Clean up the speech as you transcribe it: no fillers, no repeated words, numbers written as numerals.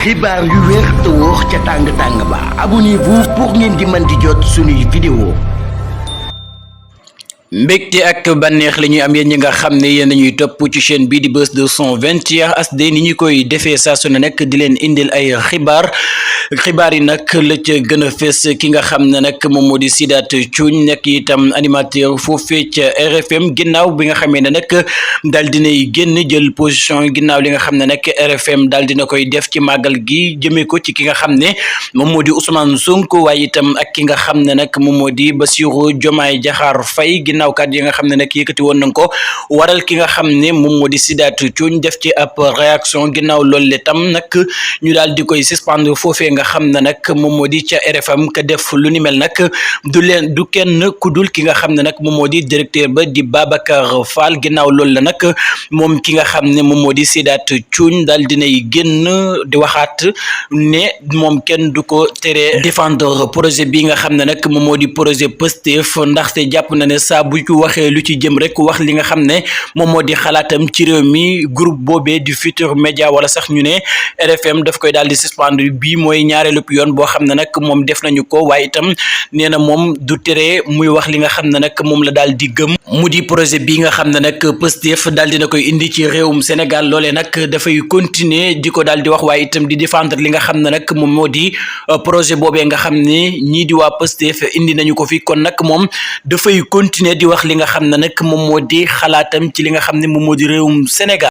xibaar yu wér te wóor ca tàng ba abonnez-vous pour ngeen di mën di jot suñuy vidéo. mbégte ak bànneex la ñuy am yéen ñi nga xam ne yéen ñuy topp ci chaîne bii di Buzz 221 HD ni ñu koy defee saa su ne nekk di leen indil ay xibaar yi nag la ca gën a fës ki nga xam ne nag moom moo di Sidath Thioune nekk itam animateur foofee ca RFM ginnaaw bi nga xamee ne nag daal dinay génn jël position ginnaaw li nga xam ne nag RFM daal dina koy def ci màggal gi jëmee ko ci ki nga xam ne moom moo di Ousmane Sonko waaye itam ak ki nga xam ne nag moom moo di Bassirou Diomaye Diakhar Faye ginnaaw kàddu yi nga xam ne nag yëkkati woon nañ ko waral ki nga xam ne moom moo di Sidath Thioune def ci ab réaction ginnaaw loolu tam nag ñu daal di koy suspendre foofee nga xam ne nag moom moo di ca RFM ka def lu ni mel nag du kenn ku dul ki nga xam ne nag moom moo di directeur ba di Babacar Fall ginnaaw loolu la nag moom ki nga xam ne moom moo di Sidath Thioune daal dinay génn di waxaat ne moom kenn du ko tere défendre projet bi nga xam ne nag moom moo di projet Pastef ndaxte jàpp na ne saa bu ci waxee lu ci jëm rek wax li nga xam ne moom moo di xalaatam ci réew mi groupe boobee di Futurs Médias wala sax ñu ne RFM daf koy daal di suspendre bii mooy ñaareelu yoon boo xam ne nag moom def nañu ko waaye itam nee na moom du tere muy wax li nga xam ne nag moom la daal di gëm mu di projet bi nga xam ne nag Pastef daal dina koy indi ci réewum Sénégal loolee nag dafay continuer di ko daal di wax waaye itam di défendre li nga xam ne nag moom moo di projet boobee nga xam ne ñii di waa Pastef indi nañu ko fi kon nag moom dafay continuer di wax li nga xam ne nag moom moo di xalaatam ci li nga xam ne moom moo di réewum Sénégal.